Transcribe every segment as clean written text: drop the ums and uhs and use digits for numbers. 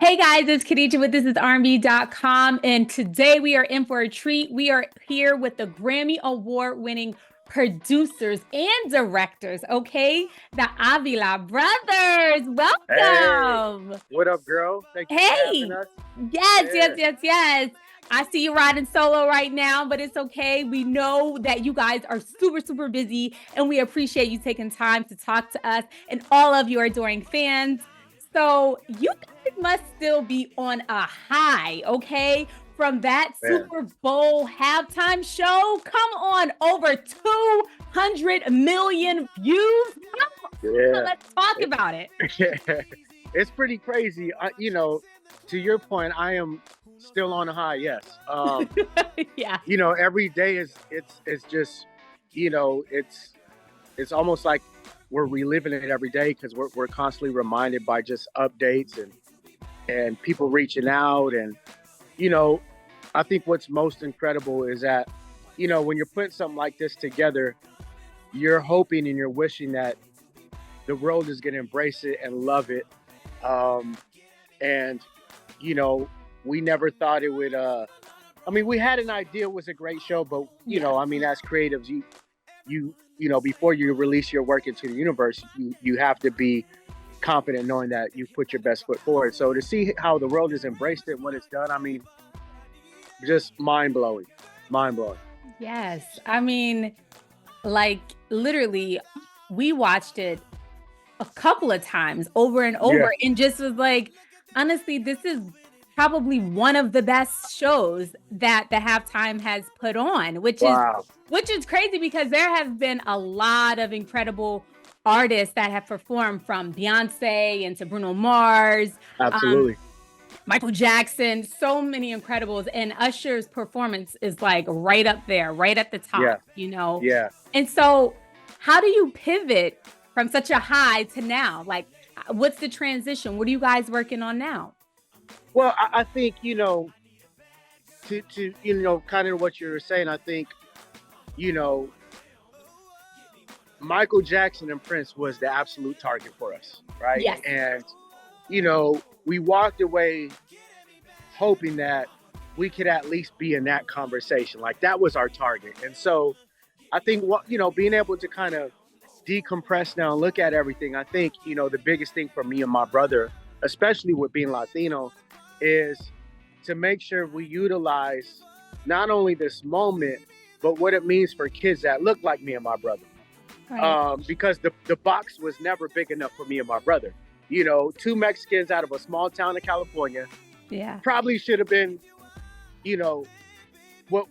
Hey guys, it's Khadija with ThisIsRnB-x-The, and today we are in for a treat. We are here with the Grammy-award-winning producers and directors, okay? The Avila Brothers. Hey, Welcome. what up, girl? Thank you for having Hey. us. Yes, yes, Yeah, yes, yes. I see you riding solo right now, but it's okay. We know that you guys are super, super busy, and we appreciate you taking time to talk to us and all of your adoring fans. So you guys must still be on a high, okay? From that man. Super Bowl halftime show. Come on, over 200 million views. Come on, Yeah, let's talk it, about it. it's pretty crazy. To your point, I am still on a high. Yes. Yeah. Every day it's just, it's almost like we're reliving it every day because we're constantly reminded by just updates and people reaching out and you know, I think what's most incredible is that when you're putting something like this together, you're hoping and you're wishing that the world is going to embrace it and love it. Um, and you know, we never thought it would. I mean, we had an idea it was a great show, but Yeah. I mean, as creatives, before you release your work into the universe, you have to be confident knowing that you put your best foot forward. So to see how the world has embraced it and what it's done, I mean, just mind blowing, mind blowing. Yes. I mean, like literally, we watched it a couple of times over and Yeah. over and just was like, honestly, this is probably one of the best shows that the halftime has put on, Wow. which is crazy because there have been a lot of incredible artists that have performed from Beyonce and to Bruno Mars, um, Absolutely. Michael Jackson, so many incredibles. And Usher's performance is like right up there, right at the Yeah. top. Yeah. And so, how do you pivot from such a high to now? Like, what's the transition? What are you guys working on now? Well, I think to kind of what you were saying. I think you know Michael Jackson and Prince was the absolute target for us, right? Yes. And we walked away hoping that we could at least be in that conversation. Like that was our target. And so I think being able to kind of decompress now and look at everything, I think, the biggest thing for me and my brother, especially with being Latino, is to make sure we utilize not only this moment, but what it means for kids that look like me and my brother. Right. Because the box was never big enough for me and my brother. Two Mexicans out of a small town in California Yeah. probably should have been, you know, what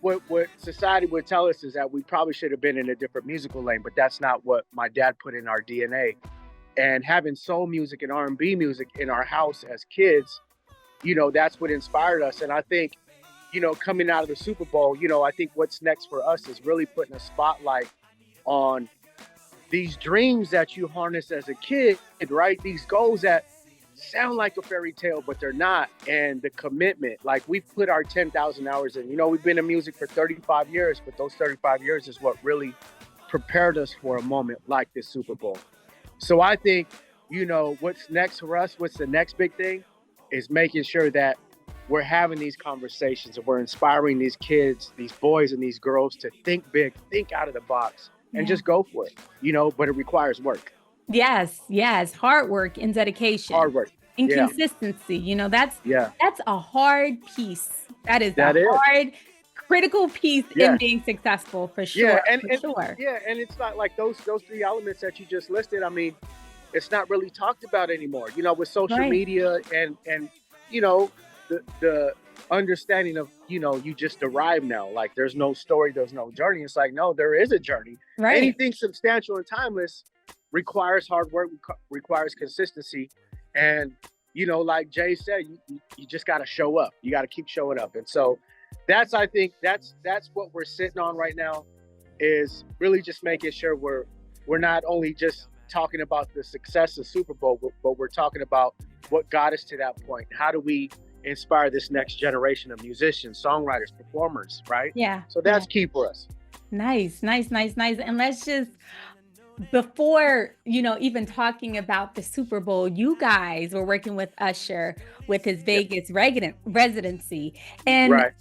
society would tell us is that we probably should have been in a different musical lane, but that's not what my dad put in our DNA. And having soul music and R&B music in our house as kids, that's what inspired us. And I think, coming out of the Super Bowl, I think what's next for us is really putting a spotlight on these dreams that you harness as a kid, right? These goals that sound like a fairy tale, but they're not. And the commitment, like we've put our 10,000 hours in. We've been in music for 35 years, but those 35 years is what really prepared us for a moment like this Super Bowl. So I think, what's next for us, what's the next big thing is making sure that we're having these conversations and we're inspiring these kids, these boys and these girls to think big, think out of the box and Yeah. just go for it, but it requires work, Yes, yes, hard work and dedication hard work. and Yeah. consistency. That's Yeah. a hard piece. That is That a is. hard, critical piece Yeah. in being successful for sure. Yeah. For sure. Yeah. And it's not like those three elements that you just listed. I mean, it's not really talked about anymore, with social Right. media and the understanding of, you just arrive now. Like there's no story, there's no journey. It's like, no, there is a journey. Right. Anything substantial and timeless requires hard work, requires consistency. And, like Jay said, you just got to show up. You got to keep showing up. And so I think that's what we're sitting on right now is really just making sure we're not only just talking about the success of Super Bowl, but we're talking about what got us to that point. How do we inspire this next generation of musicians, songwriters, performers, right? Yeah. So that's key for us. Nice, nice, nice, nice. And let's just before, even talking about the Super Bowl, you guys were working with Usher with his Vegas residency. And Right.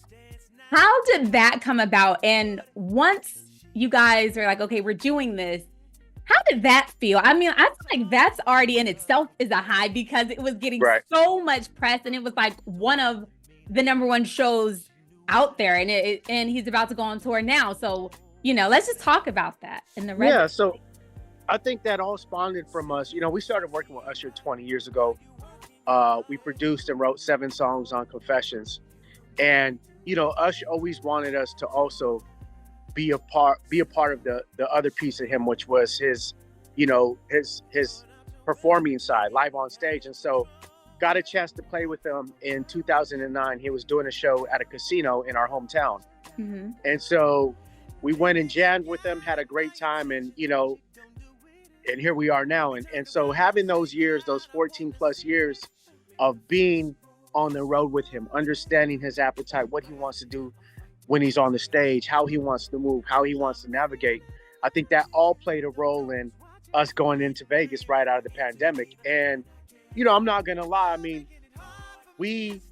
how did that come about? And once you guys are like, okay, we're doing this, how did that feel? I mean, I feel like that's already in itself is a high because it was getting Right. so much press and it was like one of the #1 shows out there, and he's about to go on tour now. So, let's just talk about that and the rest. Yeah. So I think that all spawned from us. We started working with Usher 20 years ago. We produced and wrote 7 songs on Confessions. And, Usher always wanted us to also be a part of the other piece of him, which was his performing side, live on stage. And so got a chance to play with him in 2009. He was doing a show at a casino in our hometown. Mm-hmm. And so we went and jammed with him, had a great time, and and here we are now. And so having those years, those 14 plus years of being on the road with him, understanding his appetite, what he wants to do when he's on the stage, how he wants to move, how he wants to navigate, I think that all played a role in us going into Vegas right out of the pandemic. And, I'm not going to lie. I mean, we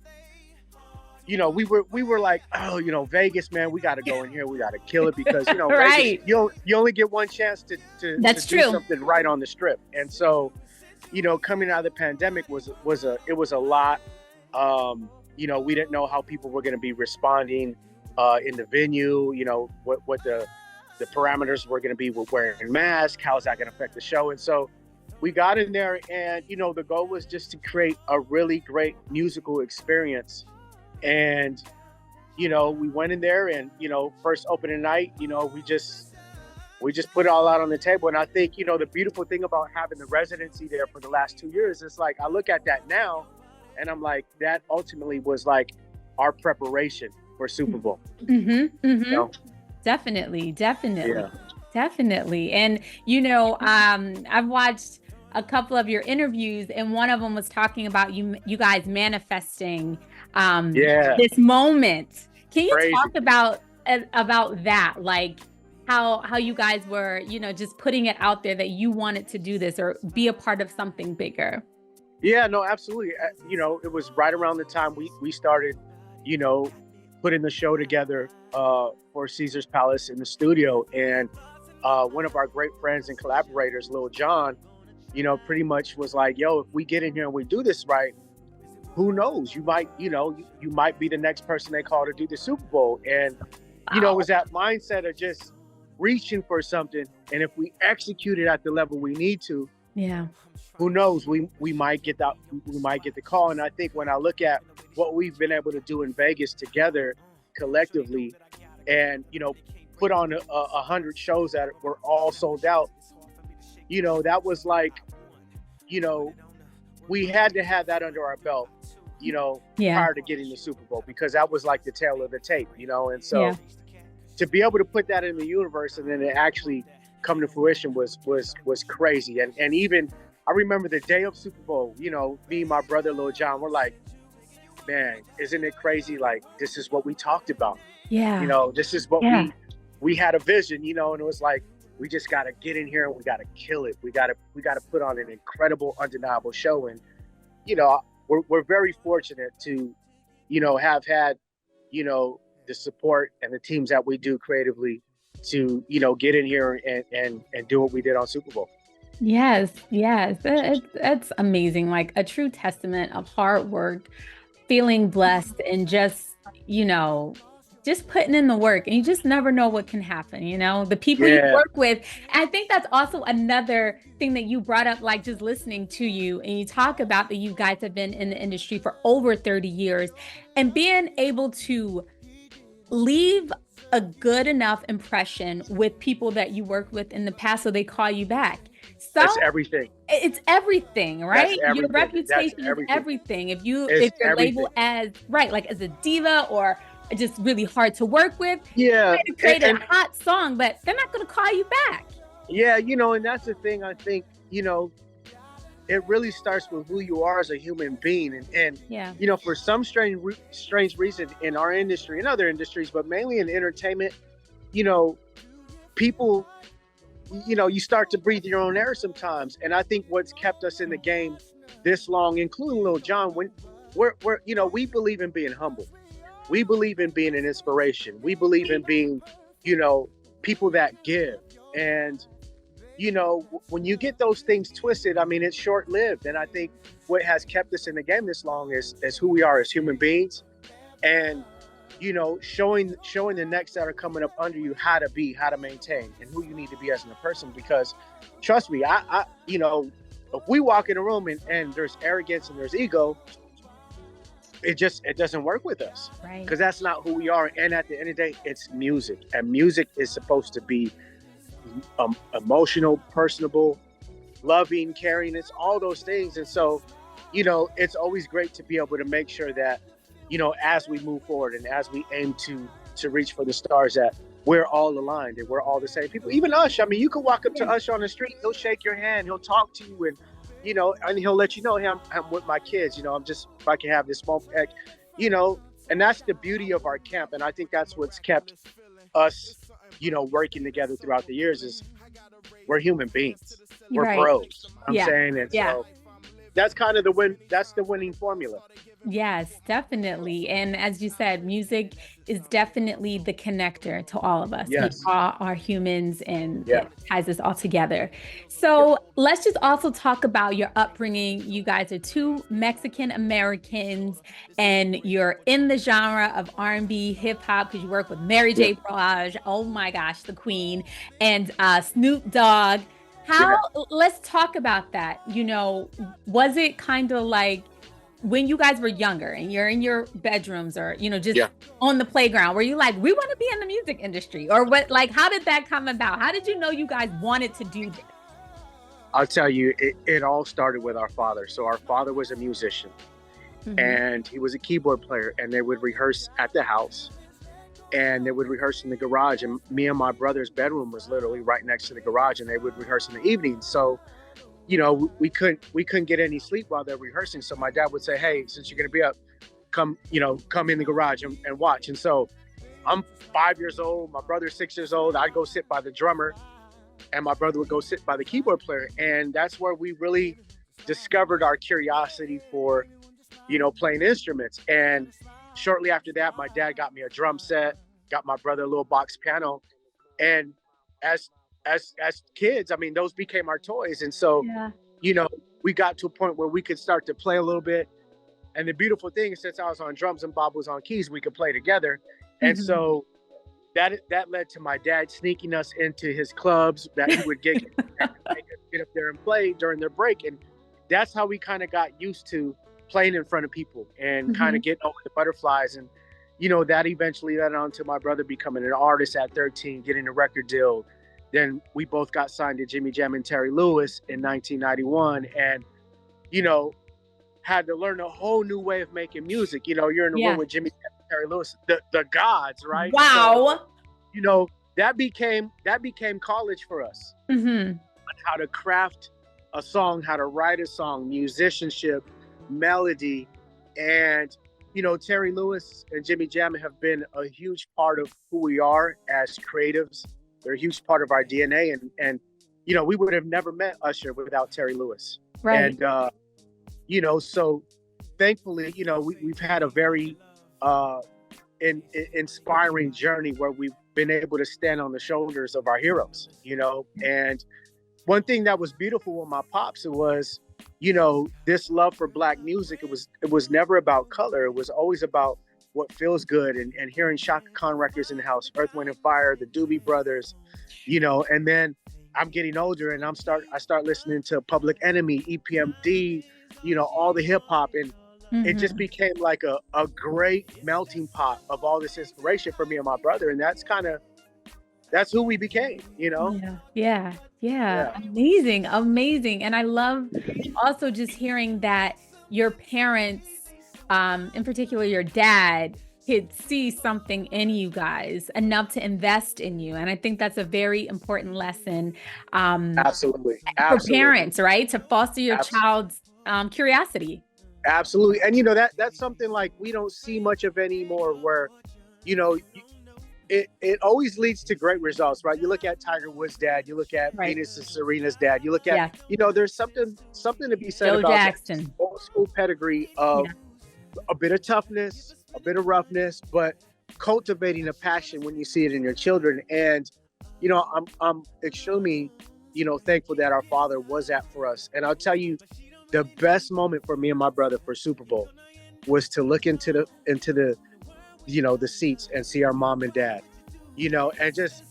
were like, oh, Vegas, man, we got to go in here. We got to kill it because, Right. Vegas, you only get one chance to That's do true. something right on the Strip. And so, coming out of the pandemic was a lot. We didn't know how people were going to be responding in the venue, what the parameters were going to be with wearing masks, how's that going to affect the show. And so we got in there and, the goal was just to create a really great musical experience. And, we went in there and, first opening night, we just put it all out on the table. And I think, the beautiful thing about having the residency there for the last 2 years is like, I look at that now and I'm like, that ultimately was like our preparation for Super Bowl. Mm-hmm, mm-hmm. Definitely. Yeah. Definitely. And, I've watched a couple of your interviews and one of them was talking about you guys manifesting this moment. Can you talk about that? Like how you guys were, just putting it out there that you wanted to do this or be a part of something bigger? Yeah, no, absolutely. It was right around the time we started, putting the show together for Caesar's Palace in the studio. And one of our great friends and collaborators, Lil Jon, pretty much was like, yo, if we get in here and we do this right, who knows? You might, you might be the next person they call to do the Super Bowl. And, it was that mindset of just reaching for something. And if we execute it at the level we need to, who knows? We might get the call. And I think when I look at what we've been able to do in Vegas together collectively and, put on 100 shows that were all sold out, that was like, we had to have that under our belt, prior to getting the Super Bowl, because that was like the tail of the tape, and so to be able to put that in the universe and then it actually come to fruition was crazy. And even I remember the day of Super Bowl, me and my brother Lil Jon were like, man, isn't it crazy? Like, this is what we talked about. Yeah. This is what we had a vision, and it was like, we just got to get in here and we got to kill it. We got to put on an incredible, undeniable show. And, we're very fortunate to, have had, the support and the teams that we do creatively to, get in here and do what we did on Super Bowl. Yes. It's amazing. Like a true testament of hard work, feeling blessed, and just putting in the work, and you just never know what can happen. The people you work with. And I think that's also another thing that you brought up, like just listening to you and you talk about that you guys have been in the industry for over 30 years and being able to leave a good enough impression with people that you worked with in the past so they call you back. So that's everything. It's everything, right? That's everything. Your reputation is everything. If you're labeled as as a diva or just really hard to work with, you create a hot song, but they're not going to call you back. Yeah, and that's the thing. I think, it really starts with who you are as a human being. And for some strange reason in our industry and other industries, but mainly in entertainment, people you start to breathe your own air sometimes. And I think what's kept us in the game this long, including Lil Jon, when we believe in being humble. We believe in being an inspiration. We believe in being, people that give. And, when you get those things twisted, I mean, it's short-lived. And I think what has kept us in the game this long is who we are as human beings. And, showing the next that are coming up under you how to be, how to maintain, and who you need to be as a person. Because trust me, I if we walk in a room and there's arrogance and there's ego, it doesn't work with us, right? Because that's not who we are. And at the end of the day, it's music, and music is supposed to be emotional, personable, loving, caring. It's all those things. And so, it's always great to be able to make sure that, as we move forward and as we aim to reach for the stars, that we're all aligned and we're all the same people. Even Usher, I mean, you can walk up to Usher on the street, he'll shake your hand, he'll talk to you, and and he'll let you know, hey, I'm with my kids, I'm just, if I can have this moment, and that's the beauty of our camp. And I think that's what's kept us, working together throughout the years, is we're human beings. We're right. bros. I'm saying it. Yeah. So that's kind of that's the winning formula. Yes, definitely. And as you said, music is definitely the connector to all of us. Yes. We all are humans, and it ties us all together. So let's just also talk about your upbringing. You guys are two Mexican Americans, and you're in the genre of R&B, hip hop, because you work with Mary J. Blige. Oh my gosh, the queen, and Snoop Dogg. Let's talk about that. Was it kind of like, when you guys were younger and you're in your bedrooms or, just on the playground, were you like, we want to be in the music industry? Or what, like, how did that come about? How did you know you guys wanted to do this? I'll tell you, it all started with our father. So our father was a musician, and he was a keyboard player, and they would rehearse at the house, and they would rehearse in the garage. And me and my brother's bedroom was literally right next to the garage, and they would rehearse in the evening. So we couldn't get any sleep while they're rehearsing. So my dad would say, hey, since you're going to be up, come in the garage and watch. And so I'm 5 years old, my brother's 6 years old. I'd go sit by the drummer, and my brother would go sit by the keyboard player. And that's where we really discovered our curiosity for, playing instruments. And shortly after that, my dad got me a drum set, got my brother a little box piano. And as kids, I mean, those became our toys. And so, we got to a point where we could start to play a little bit. And the beautiful thing is, since I was on drums and Bob was on keys, we could play together. And so that led to my dad sneaking us into his clubs that he would get up there and play during their break. And that's how we kind of got used to playing in front of people and kind of getting over the butterflies. And, that eventually led on to my brother becoming an artist at 13, getting a record deal. Then we both got signed to Jimmy Jam and Terry Lewis in 1991, and, had to learn a whole new way of making music. You're in the room with Jimmy Jam and Terry Lewis, the gods, right? Wow. So, that became college for us. On how to craft a song, how to write a song, musicianship, melody. And, Terry Lewis and Jimmy Jam have been a huge part of who we are as creatives. They're a huge part of our DNA, and we would have never met Usher without Terry Lewis. Right. And so thankfully, we've had a very inspiring journey where we've been able to stand on the shoulders of our heroes. And one thing that was beautiful with my pops was, this love for Black music. It was never about color. It was always about what feels good, and hearing Chaka Khan records in the house, Earth, Wind and Fire, the Doobie Brothers, and then I'm getting older and I start listening to Public Enemy, EPMD, all the hip hop, and it just became like a great melting pot of all this inspiration for me and my brother. And that's who we became, Yeah. Amazing. And I love also just hearing that your parents, in particular your dad, could see something in you guys enough to invest in you. And I think that's a very important lesson. Absolutely. For parents, right? To foster your child's curiosity. Absolutely. And that's something like we don't see much of anymore, where it always leads to great results, right? You look at Tiger Woods' dad, you look at Right. Venus and Serena's dad, you look at, there's something to be said Joe about Jackson. that old school pedigree of a bit of toughness, a bit of roughness, but cultivating a passion when you see it in your children. And, I'm extremely, thankful that our father was that for us. And I'll tell you, the best moment for me and my brother for Super Bowl was to look into the the seats and see our mom and dad, and just,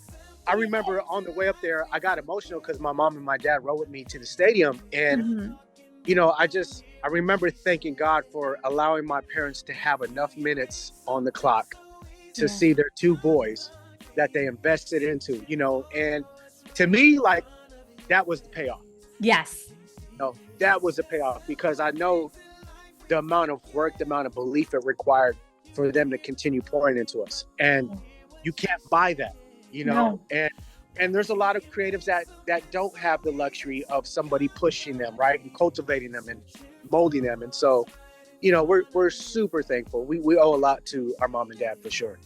I remember on the way up there, I got emotional because my mom and my dad rode with me to the stadium. And, I remember thanking God for allowing my parents to have enough minutes on the clock to see their two boys that they invested into, and to me, like, that was the payoff. Yes. That was the payoff, because I know the amount of work, the amount of belief it required for them to continue pouring into us. And you can't buy that, No. and there's a lot of creatives that don't have the luxury of somebody pushing them, right, and cultivating them and molding them. And so, we're super thankful. We owe a lot to our mom and dad for sure.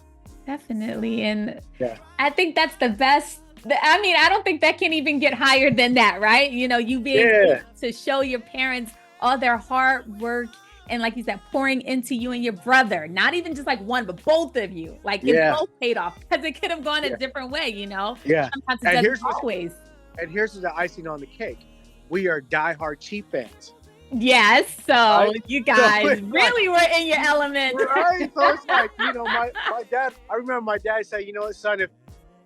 Definitely. And I think that's the best. I don't think that can even get higher than that, right? You being able to show your parents all their hard work and, like you said, pouring into you and your brother, not even just like one, but both of you. Like, it both paid off, because it could have gone a different way, Yeah. Sometimes it doesn't always. And here's the icing on the cake. We are diehard Chief fans. Yes. So you guys really were in your element. Right. So it's like, my dad, I remember my dad say, son,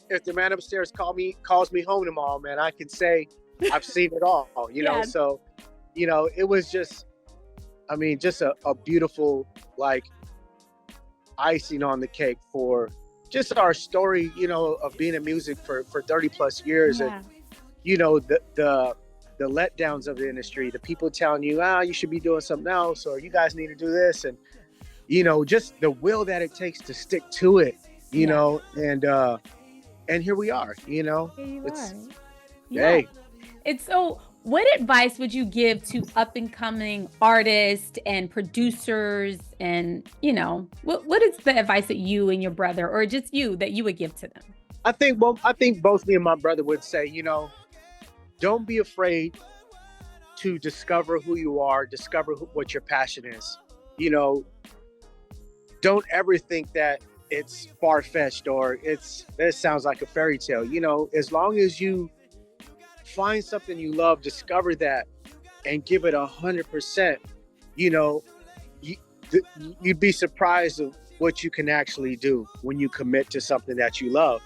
if the man upstairs calls me home tomorrow, man, I can say I've seen it all, So, it was just, just a beautiful, like, icing on the cake for just our story, of being in music for 30 plus years. And, the letdowns of the industry, the people telling you, you should be doing something else, or you guys need to do this. And, just the will that it takes to stick to it, and here we are, Hey. It's so, what advice would you give to up and coming artists and producers? And, what is the advice that you and your brother, or just you, that you would give to them? I think both me and my brother would say, don't be afraid to discover who you are, discover what your passion is. Don't ever think that it's far-fetched or this sounds like a fairy tale. As long as you find something you love, discover that, and give it 100%, you'd be surprised of what you can actually do when you commit to something that you love.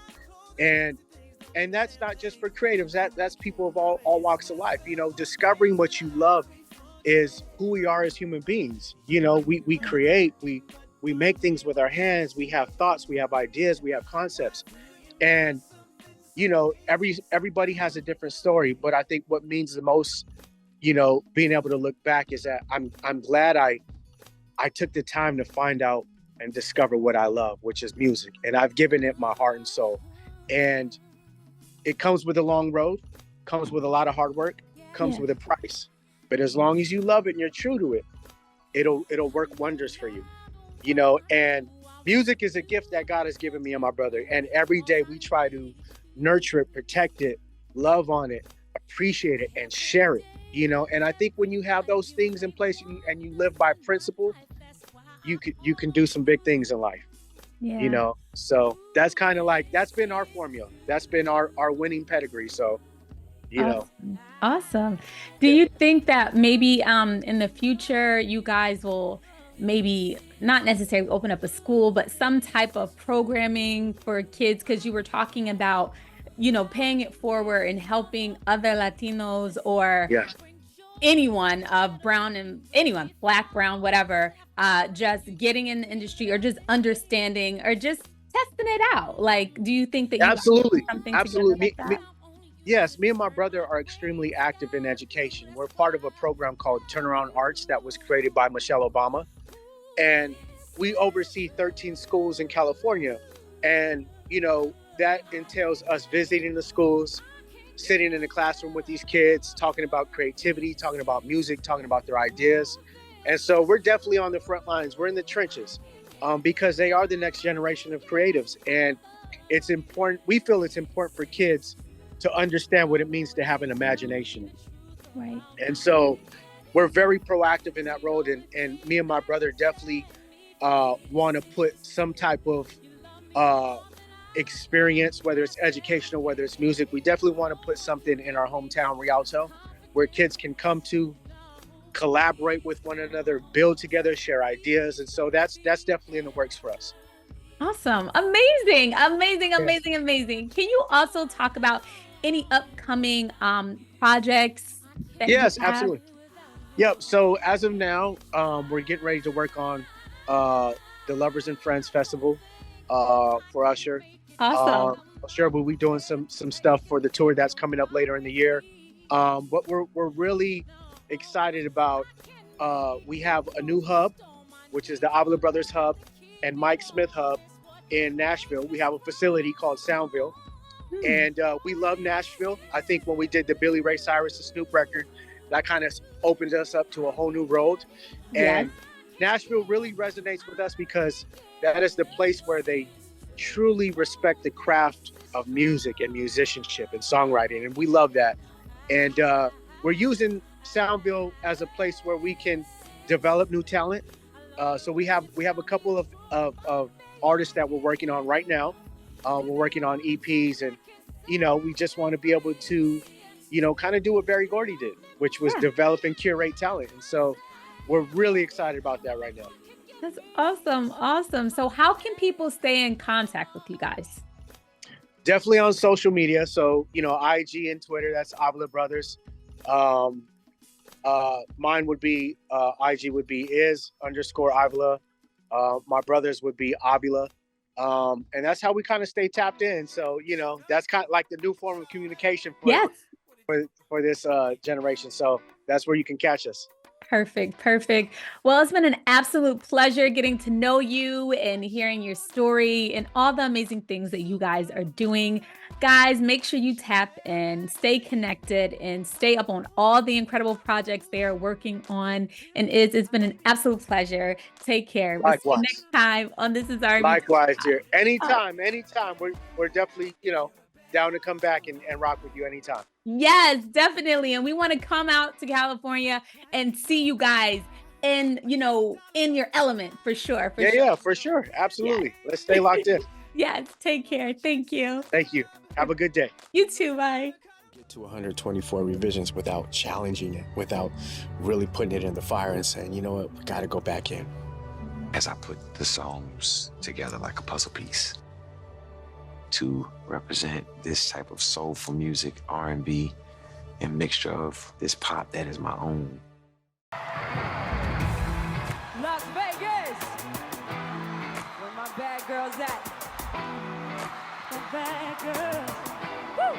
And that's not just for creatives. That's people of all walks of life. Discovering what you love is who we are as human beings. We create, we make things with our hands. We have thoughts, we have ideas, we have concepts. And, everybody has a different story. But I think what means the most, being able to look back, is that I'm glad I took the time to find out and discover what I love, which is music. And I've given it my heart and soul. And it comes with a long road, comes with a lot of hard work, comes with a price. But as long as you love it and you're true to it, it'll work wonders for you. And music is a gift that God has given me and my brother. And every day we try to nurture it, protect it, love on it, appreciate it, and share it. And I think when you have those things in place and you live by principle, you can do some big things in life. So that's kind of like, that's been our formula. That's been our winning pedigree. So, Awesome. Do you think that maybe in the future you guys will maybe not necessarily open up a school, but some type of programming for kids? Because you were talking about, paying it forward and helping other Latinos or anyone of brown and anyone, Black, brown, whatever, just getting in the industry or just understanding or just testing it out. Like, do you think that you absolutely, something absolutely. Like that? Yes, me and my brother are extremely active in education. We're part of a program called Turnaround Arts that was created by Michelle Obama. And we oversee 13 schools in California. And, that entails us visiting the schools, sitting in the classroom with these kids, talking about creativity, talking about music, talking about their ideas. And so we're definitely on the front lines. We're in the trenches because they are the next generation of creatives. And it's important. We feel it's important for kids to understand what it means to have an imagination. Right. And so we're very proactive in that road. And me and my brother definitely want to put some type of experience, whether it's educational, whether it's music. We definitely want to put something in our hometown, Rialto, where kids can come to collaborate with one another, build together, share ideas. And so that's definitely in the works for us. Awesome. Amazing. Amazing. Can you also talk about any upcoming projects that Yes, you have? absolutely. Yep. So as of now, we're getting ready to work on the Lovers and Friends Festival for Usher. Awesome. Sure, we'll be doing some stuff for the tour that's coming up later in the year. But we're really excited about. We have a new hub, which is the Avila Brothers hub and Mike Smith hub in Nashville. We have a facility called Soundville, and we love Nashville. I think when we did the Billy Ray Cyrus and Snoop record, that kind of opened us up to a whole new road. And Nashville really resonates with us because that is the place where they truly respect the craft of music and musicianship and songwriting, and we love that. And we're using Soundville as a place where we can develop new talent. So we have a couple of artists that we're working on right now. We're working on EPs, and we just want to be able to kind of do what Berry Gordy did, which was develop and curate talent. And so we're really excited about that right now. That's awesome. So how can people stay in contact with you guys? Definitely on social media. So, IG and Twitter, that's Avila Brothers. Mine would be, IG would be _Avila. My brother's would be Avila. And that's how we kind of stay tapped in. So, that's kind of like the new form of communication for this generation. So that's where you can catch us. Perfect. Well, it's been an absolute pleasure getting to know you and hearing your story and all the amazing things that you guys are doing. Guys, make sure you tap in, stay connected, and stay up on all the incredible projects they are working on. And it's been an absolute pleasure. Take care. Likewise. We'll see you next time on This Is R&B. Likewise, dear. Anytime. We're definitely, down to come back and rock with you anytime. Yes, definitely. And we want to come out to California and see you guys in your element for sure. Yeah, for sure. Absolutely. Yeah. Let's stay locked in. Yes. Take care. Thank you. Thank you. Have a good day. You too. Bye. Get to 124 revisions without challenging it, without really putting it in the fire and saying, you know what, we got to go back in. As I put the songs together like a puzzle piece to represent this type of soulful music, R&B, and mixture of this pop that is my own. Las Vegas, where my bad girls at? My bad girls. Woo!